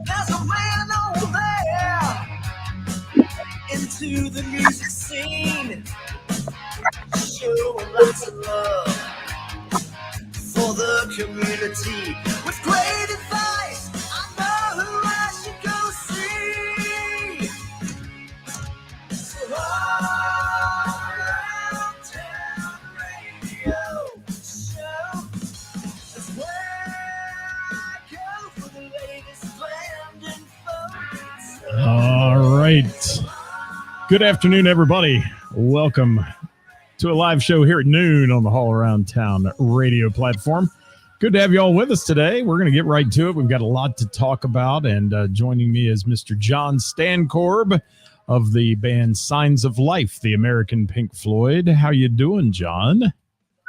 There's a man over there into the music scene, showing lots of love for the community with great advice. I know who I should go see. So all around town radio show is where I go for the latest band info. All right. Good afternoon, everybody. Welcome to a live show here at noon on the All Around Town radio platform. Good to have you all with us today. We're going to get right to it. We've got a lot to talk about, and joining me is Mr. Jon Stankorb of the band Signs of Life, the American Pink Floyd. How you doing, John?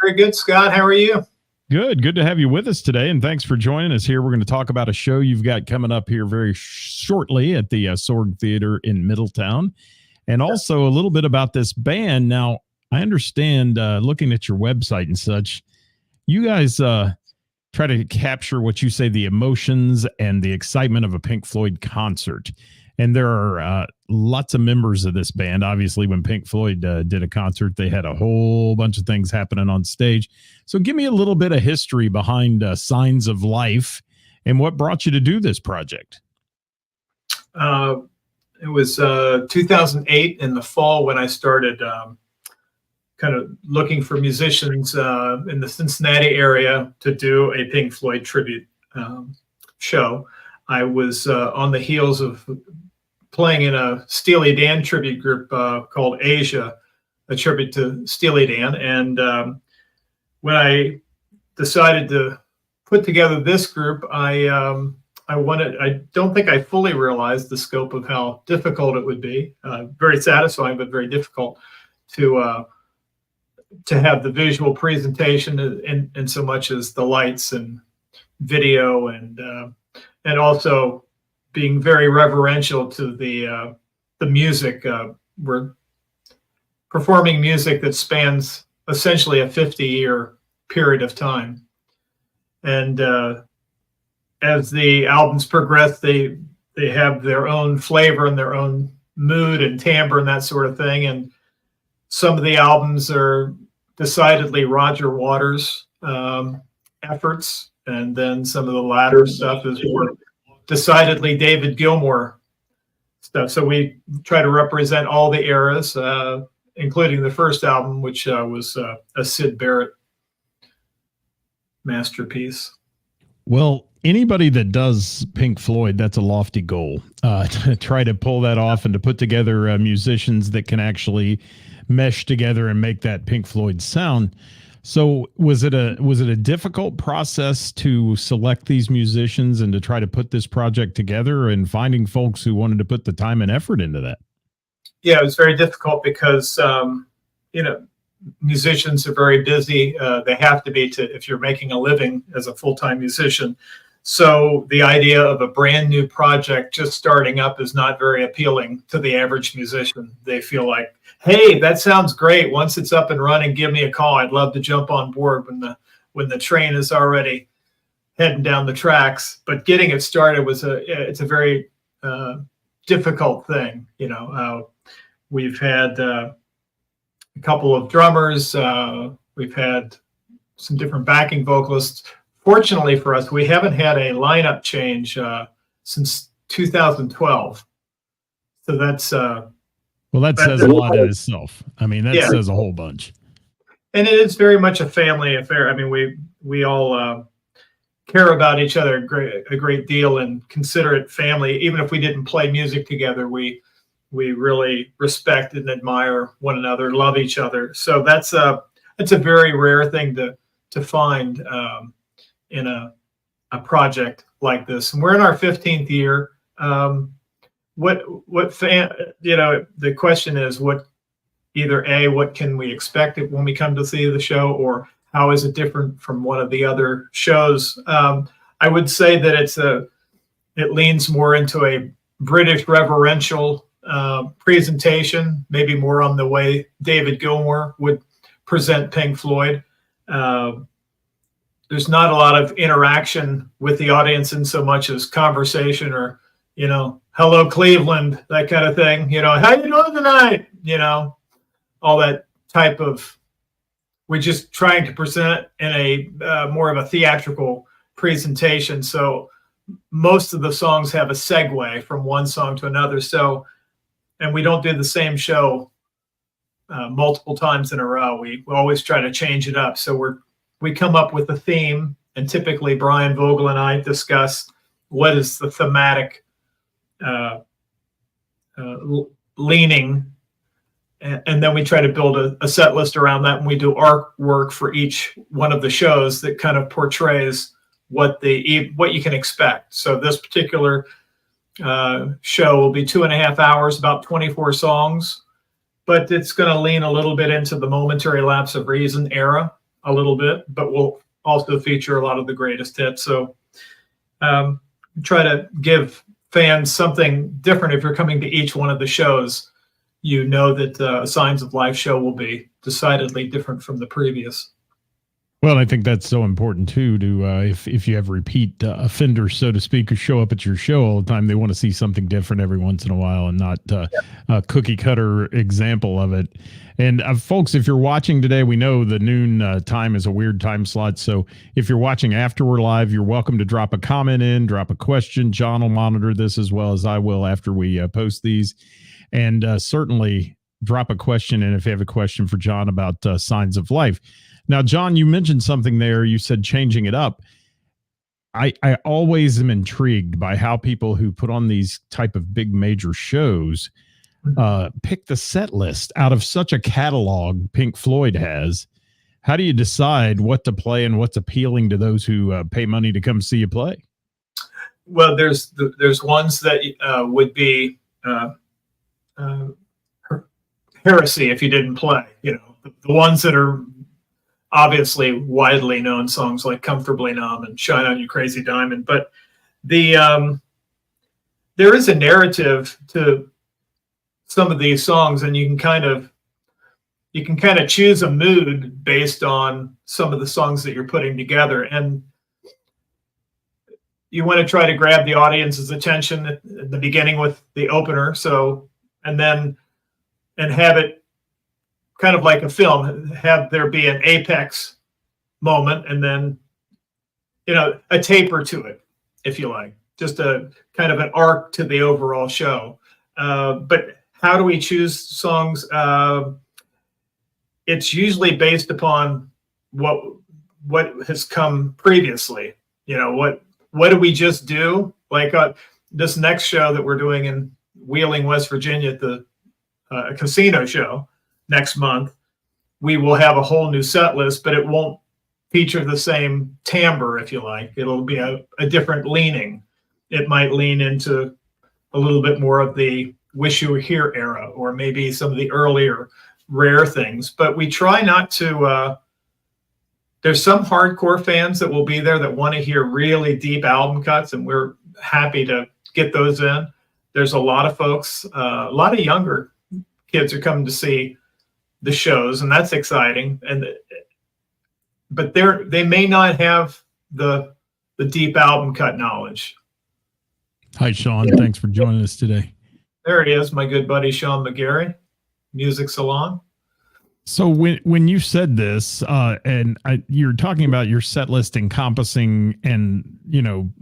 Very good, Scott. How are you? Good. Good to have you with us today, and thanks for joining us here. We're going to talk about a show you've got coming up here very shortly at the Sorg Theater in Middletown, and also a little bit about this band. Now, I understand, looking at your website and such, you guys try to capture what you say the emotions and the excitement of a Pink Floyd concert. And there are lots of members of this band. Obviously, when Pink Floyd did a concert, they had a whole bunch of things happening on stage. So give me a little bit of history behind Signs of Life and what brought you to do this project. It was 2008 in the fall when I started kind of looking for musicians in the Cincinnati area to do a Pink Floyd tribute show. I was on the heels of playing in a Steely Dan tribute group called Asia, a tribute to Steely Dan. And when I decided to put together this group, I don't think I fully realized the scope of how difficult it would be. Very satisfying, but very difficult to have the visual presentation in so much as the lights and video and also being very reverential to the music. We're performing music that spans essentially a 50-year period of time. And as the albums progress, they have their own flavor and their own mood and timbre and that sort of thing. And some of the albums are decidedly Roger Waters efforts, and then some of the latter stuff is more decidedly David Gilmour stuff. So we try to represent all the eras, including the first album, which was a Syd Barrett masterpiece. Well, anybody that does Pink Floyd, that's a lofty goal, to try to pull that off and to put together musicians that can actually mesh together and make that Pink Floyd sound. So was it a difficult process to select these musicians and to try to put this project together and finding folks who wanted to put the time and effort into that? Yeah, it was very difficult because, musicians are very busy. They have to be if you're making a living as a full-time musician. So the idea of a brand new project just starting up is not very appealing to the average musician. They feel like, hey, that sounds great. Once it's up and running, give me a call. I'd love to jump on board when the train is already heading down the tracks. But getting it started it's a very difficult thing. We've had a couple of drummers. We've had some different backing vocalists. Fortunately for us, we haven't had a lineup change since 2012. So that's that says a lot in itself. I mean, that says a whole bunch. And it is very much a family affair. I mean, we all care about each other a great deal and consider it family. Even if we didn't play music together, we really respect and admire one another, love each other. So that's a very rare thing to find in a project like this. And we're in our 15th year. The question is what can we expect when we come to see the show, or how is it different from one of the other shows? I would say that it leans more into a British reverential presentation, maybe more on the way David Gilmour would present Pink Floyd. There's not a lot of interaction with the audience in so much as conversation or hello Cleveland, that kind of thing, how you doing tonight, all that type of, we're just trying to present in a more of a theatrical presentation. So most of the songs have a segue from one song to another. So, and we don't do the same show multiple times in a row. We always try to change it up. So we come up with a theme, and typically Brian Vogel and I discuss what is the thematic leaning, and then we try to build a set list around that, and we do artwork for each one of the shows that kind of portrays what you can expect. So this particular show will be 2.5 hours, about 24 songs, but it's going to lean a little bit into the Momentary Lapse of Reason era a little bit, but we'll also feature a lot of the greatest hits. So try to give fans something different. If you're coming to each one of the shows, that Signs of Life show will be decidedly different from the previous. Well, I think that's so important too. To if you have repeat offenders, so to speak, who show up at your show all the time, they want to see something different every once in a while, and not a cookie cutter example of it. And folks, if you're watching today, we know the noon time is a weird time slot. So if you're watching after we're live, you're welcome to drop a comment in, drop a question. John will monitor this as well as I will after we post these. And certainly drop a question in if you have a question for John about Signs of Life. Now, John, you mentioned something there. You said changing it up. I always am intrigued by how people who put on these type of big major shows pick the set list out of such a catalog Pink Floyd has. How do you decide what to play and what's appealing to those who pay money to come see you play? Well, there's ones that would be heresy if you didn't play. The ones that are obviously widely known songs like Comfortably Numb and Shine On You Crazy Diamond. But there is a narrative to some of these songs, and you can kind of choose a mood based on some of the songs that you're putting together. And you want to try to grab the audience's attention at the beginning with the opener. So, and have it kind of like a film, have there be an apex moment, and then, a taper to it, if you like, just a kind of an arc to the overall show. But how do we choose songs? It's usually based upon what has come previously. What did we just do? Like this next show that we're doing in Wheeling, West Virginia at the casino show next month, we will have a whole new set list, but it won't feature the same timbre, if you like. It'll be a different leaning. It might lean into a little bit more of the Wish You Were Here era, or maybe some of the earlier Rare things. But we try not to, there's some hardcore fans that will be there that want to hear really deep album cuts, and we're happy to get those in. There's a lot of folks, a lot of younger kids are coming to see the shows, and that's exciting. But they may not have the deep album cut knowledge. Hi, Sean. Thanks for joining us today. There he is, my good buddy Sean McGarry, Music Salon. So when you said this, you're talking about your set list encompassing and,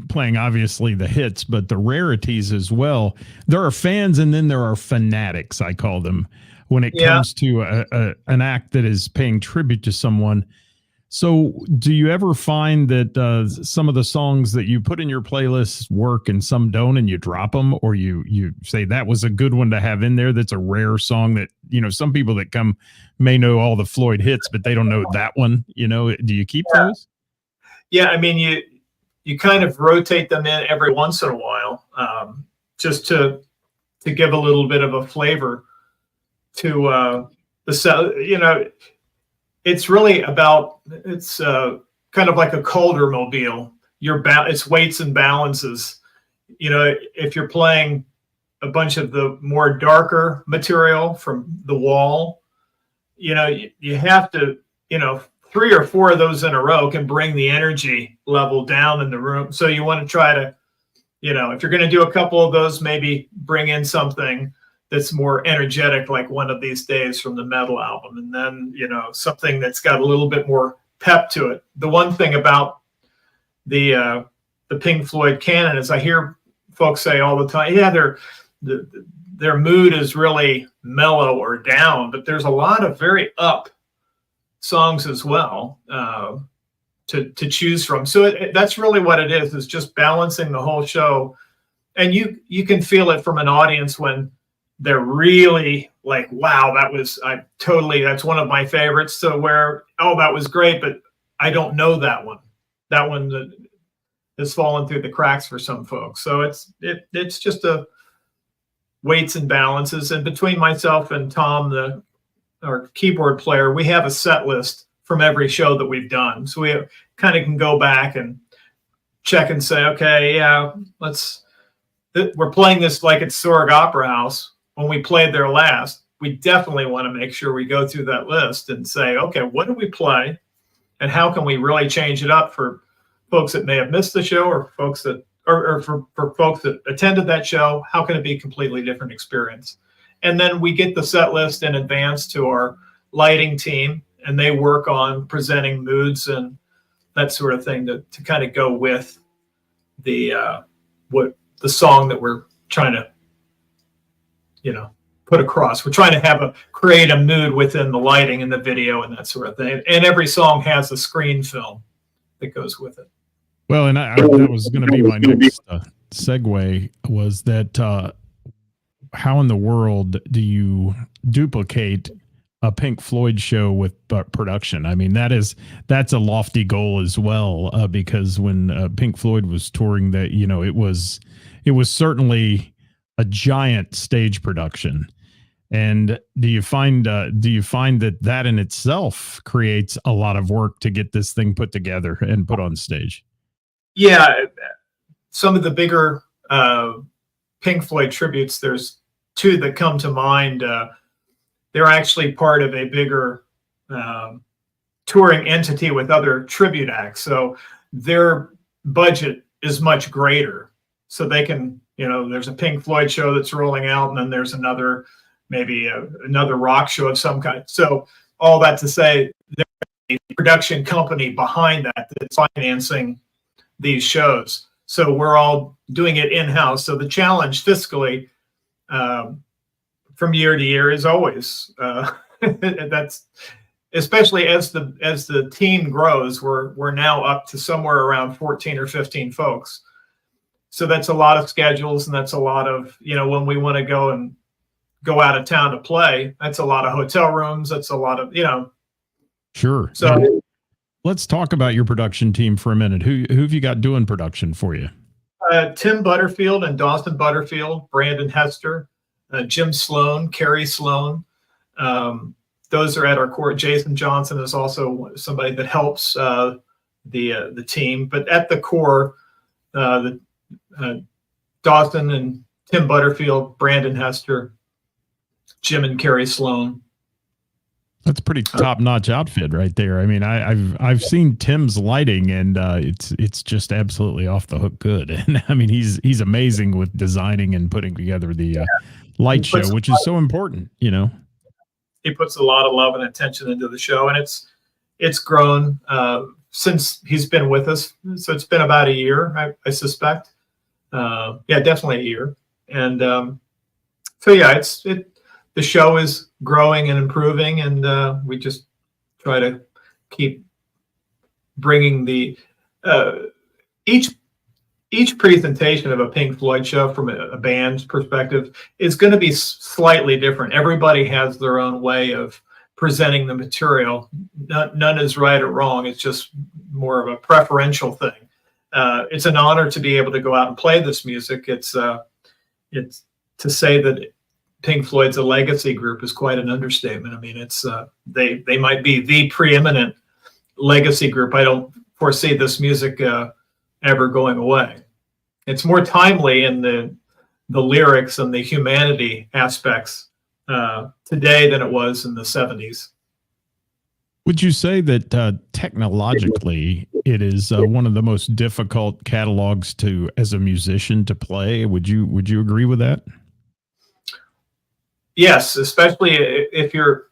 playing obviously the hits, but the rarities as well. There are fans, and then there are fanatics, I call them, when it comes to an act that is paying tribute to someone. So do you ever find that some of the songs that you put in your playlist work and some don't, and you drop them, or you say that was a good one to have in there that's a rare song that, some people that come may know all the Floyd hits, but they don't know that one? Do you keep those? Yeah, I mean, you kind of rotate them in every once in a while, just to give a little bit of a flavor to the set. It's really about, it's kind of like a Calder mobile. It's weights and balances. If you're playing a bunch of the more darker material from The Wall, you have to, 3 or 4 of those in a row can bring the energy level down in the room. So you want to try to, if you're going to do a couple of those, maybe bring in something that's more energetic, like One of These Days from the Metal album, and then something that's got a little bit more pep to it. The one thing about the Pink Floyd canon is I hear folks say all the time, yeah, their mood is really mellow or down, but there's a lot of very up songs as well to choose from. So that's really what it is just balancing the whole show. And you can feel it from an audience when they're really like, wow, that's one of my favorites. So where, oh, that was great, but I don't know that one. That one has fallen through the cracks for some folks. So it's just a weights and balances. And between myself and Tom, our keyboard player, we have a set list from every show that we've done. So we kind of can go back and check and say, okay, yeah, we're playing this like it's Sorg Opera House. When we played there last, we definitely want to make sure we go through that list and say, okay, what did we play? And how can we really change it up for folks that may have missed the show, or folks that, or for folks that attended that show? How can it be a completely different experience? And then we get the set list in advance to our lighting team, and they work on presenting moods and that sort of thing to kind of go with the song that we're trying to put across. We're trying to create a mood within the lighting and the video and that sort of thing. And every song has a screen film that goes with it. Well, and that was going to be my next segue, was that how in the world do you duplicate a Pink Floyd show with production? I mean, that's a lofty goal as well, because when Pink Floyd was touring, that it was certainly a giant stage production. And do you find that in itself creates a lot of work to get this thing put together and put on stage? Yeah, some of the bigger Pink Floyd tributes, there's two that come to mind. They're actually part of a bigger touring entity with other tribute acts. So their budget is much greater. So they can, there's a Pink Floyd show that's rolling out, and then there's maybe another rock show of some kind. So all that to say, there's a production company behind that's financing these shows. So we're all doing it in-house. So the challenge fiscally from year to year is always that's, especially as the team grows, we're now up to somewhere around 14 or 15 folks. So that's a lot of schedules, and that's a lot of, when we want to go out of town to play, that's a lot of hotel rooms. That's a lot of, Sure. So and let's talk about your production team for a minute. Who have you got doing production for you? Tim Butterfield and Dawson Butterfield, Brandon Hester, Jim Sloan, Kerry Sloan. Those are at our core. Jason Johnson is also somebody that helps the team. But at the core, Dawson and Tim Butterfield, Brandon Hester, Jim and Kerry Sloan. That's a pretty top-notch outfit right there. I mean, I've seen Tim's lighting, and it's just absolutely off the hook good. And I mean, he's amazing with designing and putting together the light show, which is so important. He puts a lot of love and attention into the show, and it's grown since he's been with us. So it's been about a year, I suspect. Definitely a year. And so yeah, the show is growing and improving, and we just try to keep bringing each presentation of a Pink Floyd show from a band's perspective is going to be slightly different. Everybody has their own way of presenting the material. None is right or wrong. It's just more of a preferential thing. It's an honor to be able to go out and play this music. It's to say that Pink Floyd's a legacy group is quite an understatement. I mean, it's they might be the preeminent legacy group. I don't foresee this music ever going away. It's more timely in the lyrics and the humanity aspects today than it was in the 70s. Would you say that technologically it is one of the most difficult catalogs to, as a musician, to play. Would you agree with that? Yes, especially if you're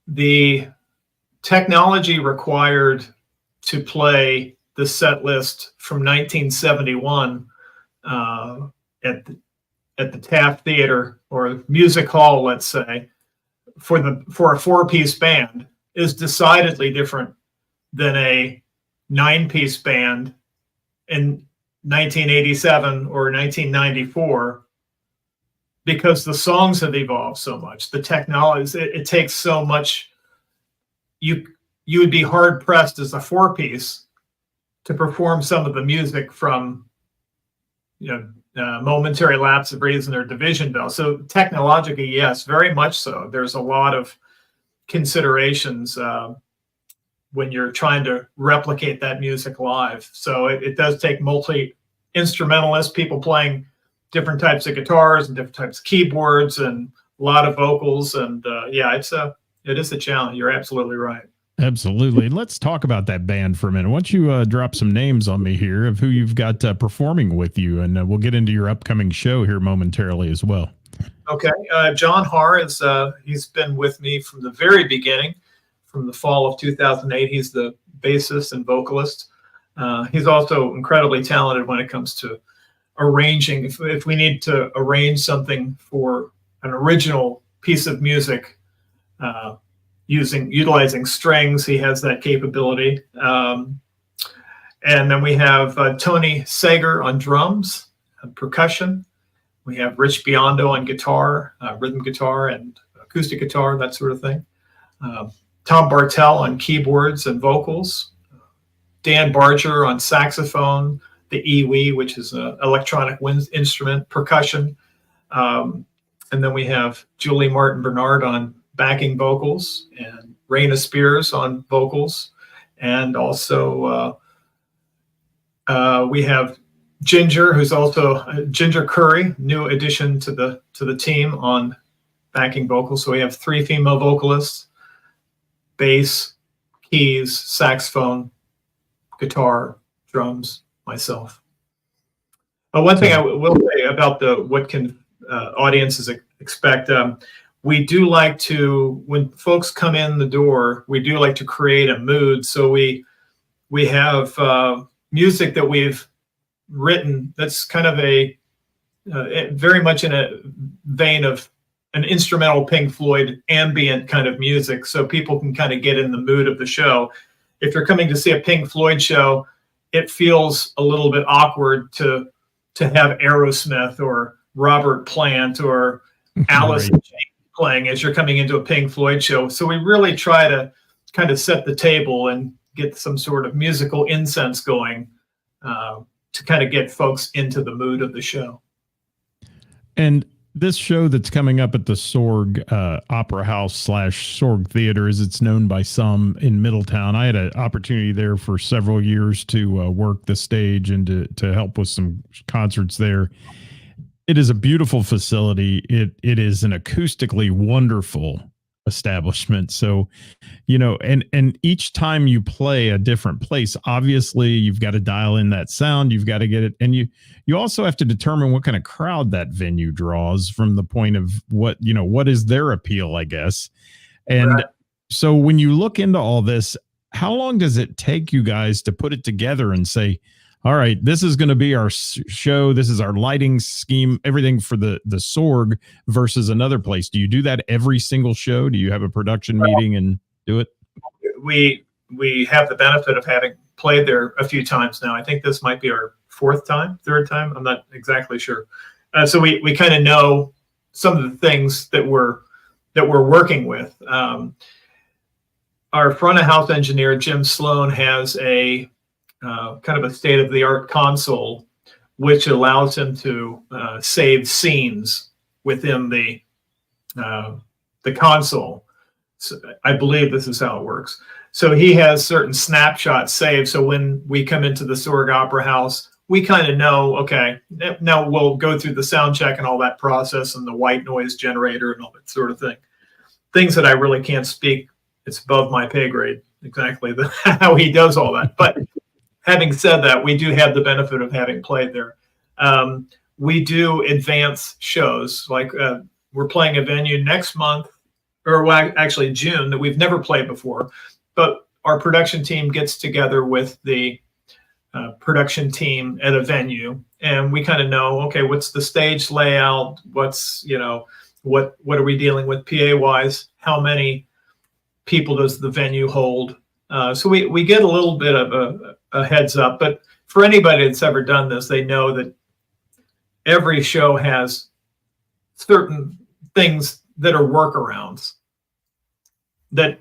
the technology required to play the set list from 1971 at the Taft Theater or Music Hall, let's say, for a 4-piece band is decidedly different than a 9-piece band in 1987 or 1994, because the songs have evolved so much. The technology, it takes so much. You would be hard pressed as a 4-piece to perform some of the music from, Momentary Lapse of Reason or Division Bell. So technologically, yes, very much so. There's a lot of considerations when you're trying to replicate that music live. So it does take multi-instrumentalists, people playing different types of guitars and different types of keyboards and a lot of vocals. And it is a challenge. You're absolutely right. Absolutely. Let's talk about that band for a minute. Why don't you drop some names on me here of who you've got performing with you, and we'll get into your upcoming show here momentarily as well. Okay. John Haar he's been with me from the very beginning, from the fall of 2008. He's the bassist and vocalist. He's also incredibly talented when it comes to arranging. If we need to arrange something for an original piece of music, utilizing strings, he has that capability. And then we have Tony Sager on drums and percussion. We have Rich Biondo on guitar, rhythm guitar and acoustic guitar, that sort of thing. Tom Bartell on keyboards and vocals. Dan Barger on saxophone, the EWI, which is an electronic wind instrument, percussion. And then we have Julie Martin Bernard on backing vocals, and Raina Spears on vocals. And also we have Ginger, who's also Ginger Curry, new addition to the team on backing vocals. So we have 3 female vocalists: bass, keys, saxophone, guitar, drums, myself. One thing I will say about what can audiences expect, we do like to, when folks come in the door, we do like to create a mood. So we have music that we've written that's kind of very much in a vein of an instrumental Pink Floyd ambient kind of music, so people can kind of get in the mood of the show. If you're coming to see a Pink Floyd show, it feels a little bit awkward to have Aerosmith or Robert Plant or Alice in Chains playing as you're coming into a Pink Floyd show. So we really try to kind of set the table and get some sort of musical incense going to kind of get folks into the mood of the show. And this show that's coming up at the Sorg Opera House / Sorg Theater, as it's known by some, in Middletown. I had an opportunity there for several years to work the stage and to help with some concerts there. It is a beautiful facility. It is an acoustically wonderful establishment. So, and each time you play a different place, obviously you've got to dial in that sound. You've got to get it. And you also have to determine what kind of crowd that venue draws from the point of what is their appeal, I guess. And right. So when you look into all this, how long does it take you guys to put it together and say, all right, this is going to be our show. This is our lighting scheme, everything for the Sorg versus another place. Do you do that every single show? Do you have a production meeting and do it? We have the benefit of having played there a few times now. I think this might be our third time. I'm not exactly sure. So we kind of know some of the things that we're working with. Our front of house engineer, Jim Sloan, has a kind of a state-of-the-art console, which allows him to save scenes within the console. So I believe this is how it works. So he has certain snapshots saved. So when we come into the Sorg Opera House, we kind of know, okay, now we'll go through the sound check and all that process and the white noise generator and all that sort of thing. Things that I really can't speak. It's above my pay grade. exactly how he does all that. But having said that, we do have the benefit of having played there. We do advance shows. Like we're playing a venue next month, or well, actually June, that we've never played before. But our production team gets together with the production team at a venue, and we kind of know, okay, what's the stage layout? What's, what are we dealing with PA wise? How many people does the venue hold? So we get a little bit of a heads up, but for anybody that's ever done this, they know that every show has certain things that are workarounds, that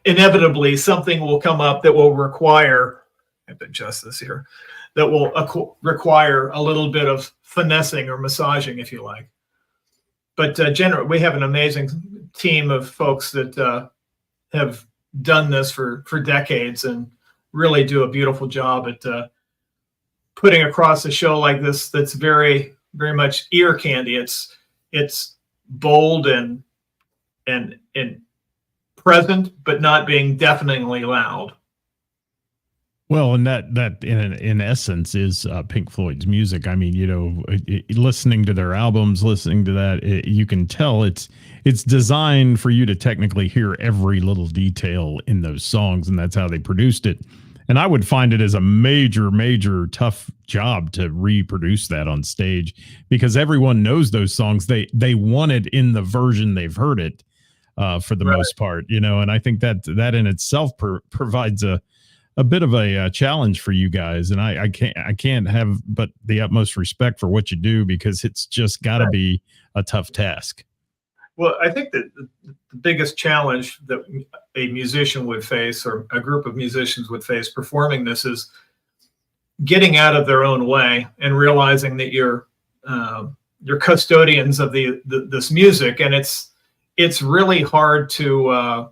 inevitably something will come up that will require, I have to adjust this here, that will require a little bit of finessing or massaging, if you like. But generally, we have an amazing team of folks that have done this for decades and really do a beautiful job at putting across a show like this that's very, very much ear candy. It's bold and present, but not being deafeningly loud. Well, and that in essence is Pink Floyd's music. I mean, listening to their albums, listening to that, you can tell it's designed for you to technically hear every little detail in those songs, and that's how they produced it. And I would find it as a major, major tough job to reproduce that on stage, because everyone knows those songs. They want it in the version they've heard it for the most part, and I think that in itself provides a bit of a challenge for you guys, and I can't have but the utmost respect for what you do, because it's just got to be a tough task. Well, I think that the biggest challenge that a musician would face, or a group of musicians would face performing this, is getting out of their own way and realizing that you're custodians of this music, and it's really hard to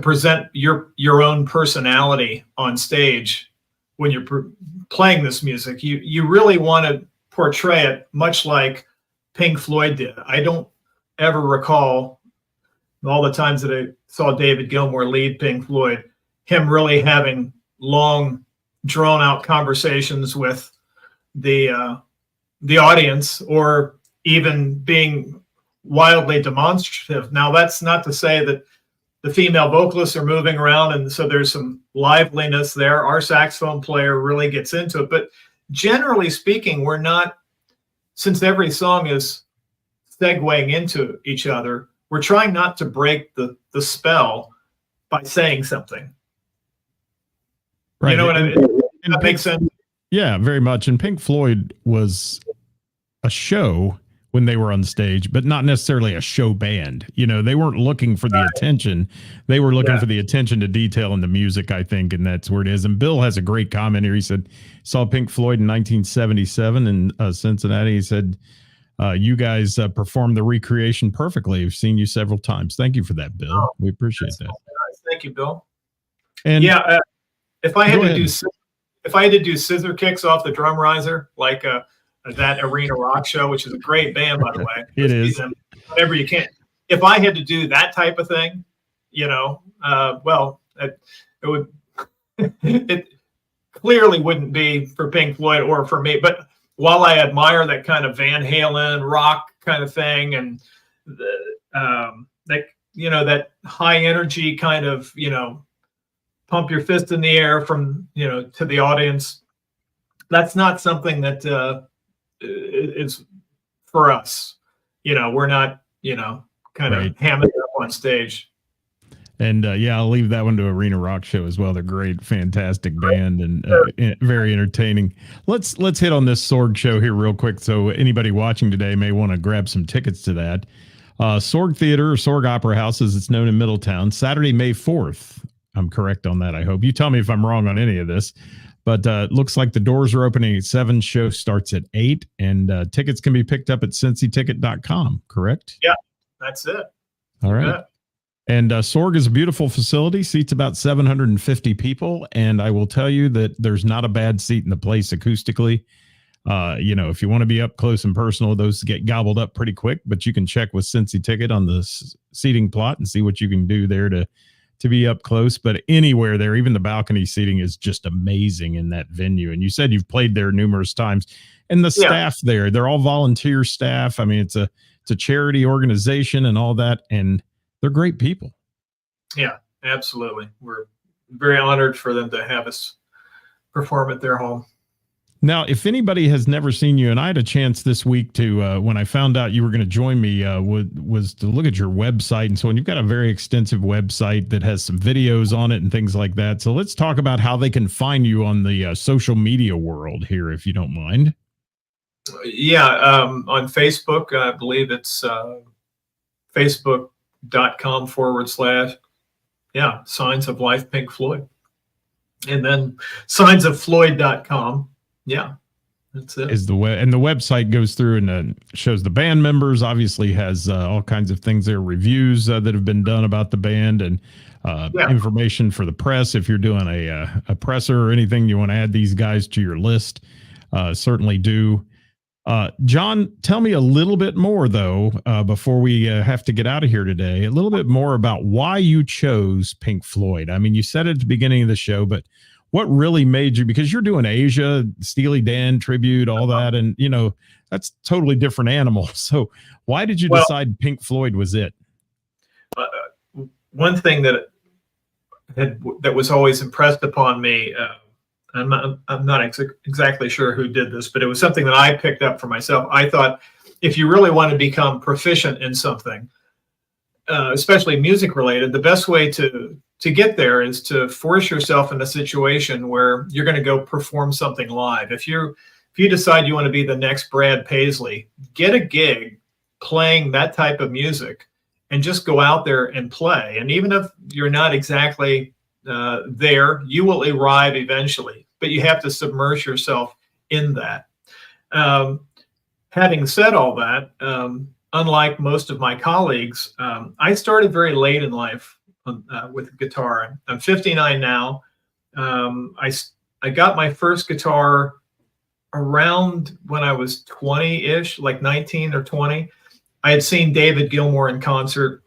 present your own personality on stage when you're playing this music. You really want to portray it much like Pink Floyd did. I don't ever recall all the times that I saw David Gilmour lead Pink Floyd, him really having long, drawn-out conversations with the audience, or even being wildly demonstrative. Now, that's not to say that the female vocalists are moving around, and so there's some liveliness there. Our saxophone player really gets into it. But generally speaking, we're not, since every song is segueing into each other, we're trying not to break the spell by saying something. Right. You know what I mean? That makes sense? Yeah, very much. And Pink Floyd was a show when they were on stage, but not necessarily a show band. They weren't looking for the attention. They were looking for the attention to detail in the music, I think, and that's where it is. And Bill has a great comment here. He said, saw Pink Floyd in 1977 in Cincinnati. He said, you guys performed the recreation perfectly. We've seen you several times. Thank you for that, Bill. Oh, we appreciate that. Nice. Thank you, Bill. And if I had to do scissor kicks off the drum riser, like that Arena Rock show, which is a great band, by the way. It is. Whatever you can. If I had to do that type of thing, it clearly wouldn't be for Pink Floyd or for me. But while I admire that kind of Van Halen rock kind of thing, and that high energy kind of, pump your fist in the air from, to the audience, that's not something that is for us. We're not, kind of hamming it up on stage. And I'll leave that one to Arena Rock Show as well. They're great, fantastic band, and very entertaining. Let's hit on this Sorg show here real quick. So anybody watching today may want to grab some tickets to that. Sorg Theater, or Sorg Opera House, as it's known in Middletown, Saturday, May 4th. I'm correct on that, I hope. You tell me if I'm wrong on any of this. But it looks like the doors are opening at 7. Show starts at 8. And tickets can be picked up at cincyticket.com, correct? Yeah, that's it. All right. Yeah. And Sorg is a beautiful facility, seats about 750 people. And I will tell you that there's not a bad seat in the place acoustically. If you want to be up close and personal, those get gobbled up pretty quick. But you can check with Cincy Ticket on the seating plot and see what you can do there to to be up close, but anywhere there, even the balcony seating is just amazing in that venue. And you said you've played there numerous times, and the staff there, they're all volunteer staff. I mean, it's a charity organization and all that, and they're great people. Yeah, absolutely. We're very honored for them to have us perform at their home. Now, if anybody has never seen you, and I had a chance this week to, when I found out you were going to join me, was to look at your website and so on. You've got a very extensive website that has some videos on it and things like that. So let's talk about how they can find you on the social media world here, if you don't mind. Yeah, on Facebook, I believe it's facebook.com/ Signs of Life Pink Floyd. And then signsofFloyd.com. Yeah, that's it. Is the and the website goes through and shows the band members, obviously has all kinds of things there, reviews that have been done about the band, and information for the press. If you're doing a presser or anything, you want to add these guys to your list, certainly do. Jon, tell me a little bit more, though, before we have to get out of here today, a little bit more about why you chose Pink Floyd. I mean, you said it at the beginning of the show, but what really made you, because you're doing Asia, Steely Dan tribute, all that, and, you know, that's totally different animal. So why did you decide Pink Floyd was it? One thing that was always impressed upon me, I'm not exactly sure who did this, but it was something that I picked up for myself. I thought if you really want to become proficient in something, especially music related, the best way to get there is to force yourself in a situation where you're going to go perform something live. If you decide you want to be the next Brad Paisley, get a gig playing that type of music and just go out there and play. And even if you're not exactly there, you will arrive eventually, but you have to submerge yourself in that. Having said all that, unlike most of my colleagues, I started very late in life with guitar. I'm 59 now. I got my first guitar around when I was 20-ish, like 19 or 20. I had seen David Gilmour in concert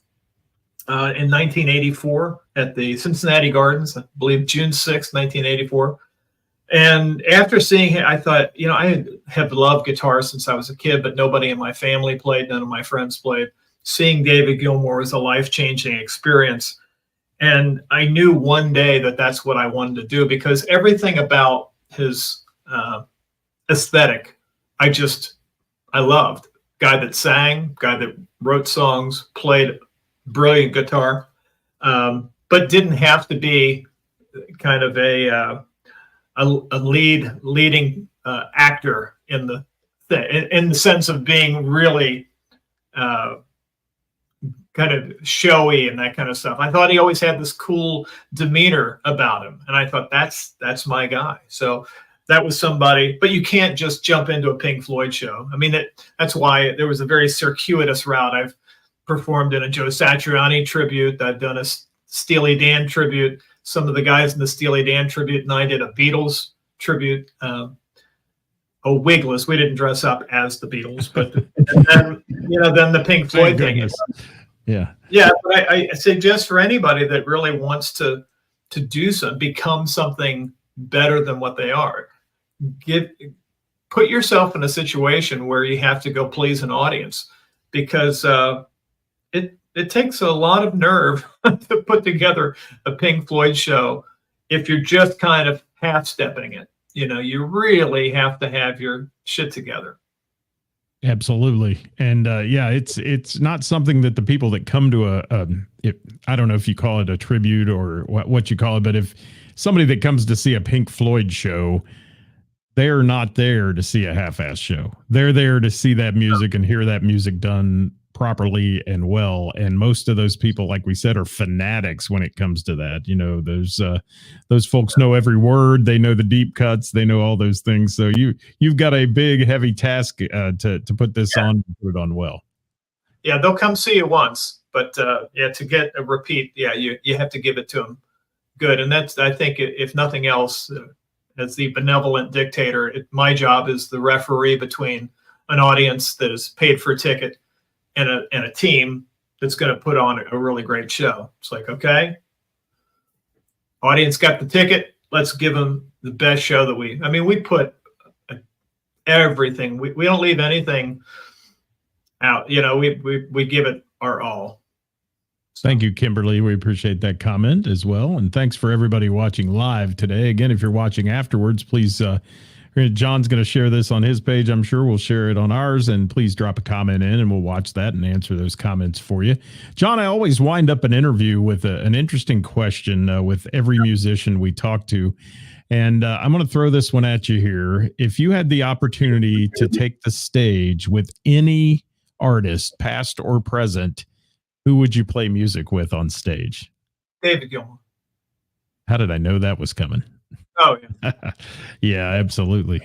in 1984 at the Cincinnati Gardens, I believe June 6, 1984. And after seeing him, I thought, you know, I have loved guitar since I was a kid, but nobody in my family played, none of my friends played. Seeing David Gilmour was a life-changing experience. And I knew one day that that's what I wanted to do, because everything about his aesthetic, I loved. Guy that sang, guy that wrote songs, played brilliant guitar, but didn't have to be kind of a leading actor in the sense of being really kind of showy and that kind of stuff. I thought he always had this cool demeanor about him, and I thought that's my guy. So that was somebody, but you can't just jump into a Pink Floyd show. I mean, that's why there was a very circuitous route. I've performed in a Joe Satriani tribute. I've done a Steely Dan tribute. Some of the guys in the Steely Dan tribute and I did a Beatles tribute. Wigless. We didn't dress up as the Beatles, but then the Pink Floyd thing. Yeah. But I suggest for anybody that really wants to do something, become something better than what they are, put yourself in a situation where you have to go please an audience, because it takes a lot of nerve to put together a Pink Floyd show if you're just kind of half-stepping it. You know, you really have to have your shit together. Absolutely. And it's not something that the people that come to I don't know if you call it a tribute or what you call it, but if somebody that comes to see a Pink Floyd show, they're not there to see a half-ass show. They're there to see that music and hear that music done properly and well. And most of those people, like we said, are fanatics when it comes to that. You know, those folks know every word. They know the deep cuts. They know all those things. So you've got a big, heavy task to put this on, and put it on well. Yeah, they'll come see you once, but to get a repeat, you have to give it to them good. And that's, I think, if nothing else, as the benevolent dictator, my job is the referee between an audience that is paid for a ticket and a team that's going to put on a really great show. It's like, okay, Audience got the ticket. Let's give them the best show that we put everything. We don't leave anything out. We give it our all. Thank you, Kimberly. We appreciate that comment as well. And thanks for everybody watching live today. Again, if you're watching afterwards, please, John's going to share this on his page. I'm sure we'll share it on ours. And please drop a comment in and we'll watch that and answer those comments for you. John, I always wind up an interview with an interesting question with every musician we talk to. And I'm going to throw this one at you here. If you had the opportunity to take the stage with any artist, past or present, who would you play music with on stage? David Gilmour. How did I know that was coming? Oh, yeah. Yeah, absolutely.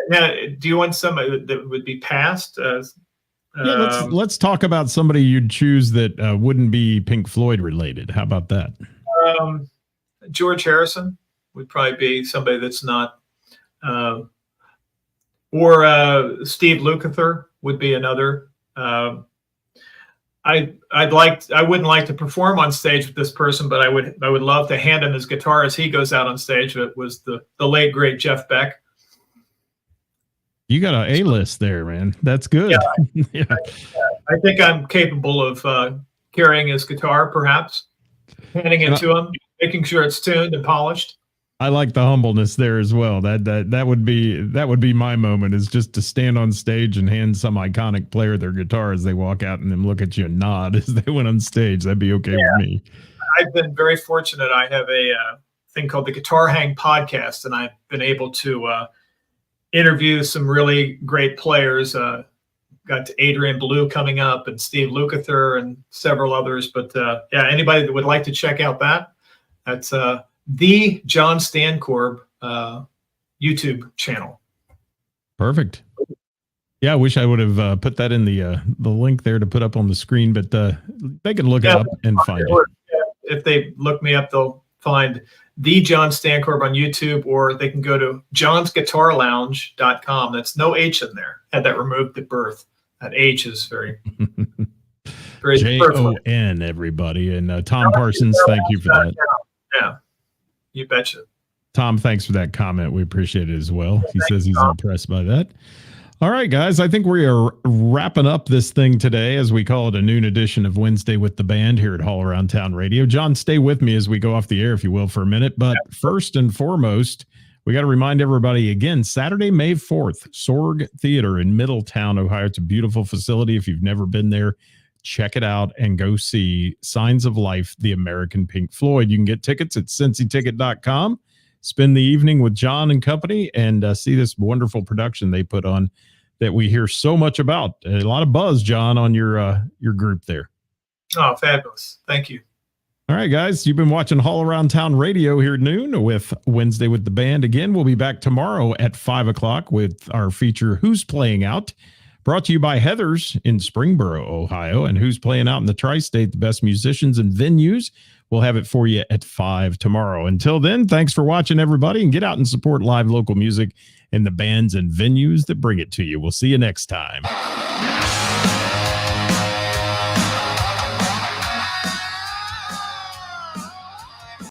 Now, do you want somebody that would be past? Yeah, let's talk about somebody you'd choose that wouldn't be Pink Floyd related. How about that? George Harrison would probably be somebody that's not, or Steve Lukather would be another. I wouldn't like to perform on stage with this person, but I would love to hand him his guitar as he goes out on stage. It was the late great Jeff Beck. You got an A-list there, man. That's good. Yeah, yeah. I think I'm capable of carrying his guitar, perhaps handing it to him, making sure it's tuned and polished. I like the humbleness there as well. That would be my moment, is just to stand on stage and hand some iconic player their guitar as they walk out and then look at you and nod as they went on stage. That'd be okay with me. I've been very fortunate. I have a thing called the Guitar Hang Podcast, and I've been able to interview some really great players. Got Adrian Belew coming up and Steve Lukather and several others. But yeah, anybody that would like to check out that's the Jon Stankorb YouTube channel. Perfect. Yeah, I wish I would have put that in the link there to put up on the screen, but they can look it up and find it. If they look me up, they'll find the Jon Stankorb on YouTube, or they can go to johnsguitarlounge.com. That's no H in there. Had that removed at birth. That H is very, very Jon, everybody. And Tom Parsons, thank you for that. Yeah. You betcha. Tom, thanks for that comment. We appreciate it as well. He says he's impressed by that. All right, guys, I think we are wrapping up this thing today, as we call it a noon edition of Wednesday with the Band here at All Around Town Radio. John, stay with me as we go off the air, if you will, for a minute. But first and foremost, we got to remind everybody again, Saturday, May 4th, Sorg Theater in Middletown, Ohio. It's a beautiful facility. If you've never been there, check it out and go see Signs of Life, the American Pink Floyd. You can get tickets at cincyticket.com. Spend the evening with John and company and see this wonderful production they put on that we hear so much about. A lot of buzz, John, on your group there. Oh, fabulous. Thank you. All right, guys, you've been watching All Around Town Radio here at noon with Wednesday with the Band. Again, we'll be back tomorrow at 5 o'clock with our feature, Who's Playing Out? Brought to you by Heathers in Springboro, Ohio, and Who's Playing Out in the Tri-State, the best musicians and venues. We'll have it for you at 5 tomorrow. Until then, thanks for watching, everybody, and get out and support live local music and the bands and venues that bring it to you. We'll see you next time.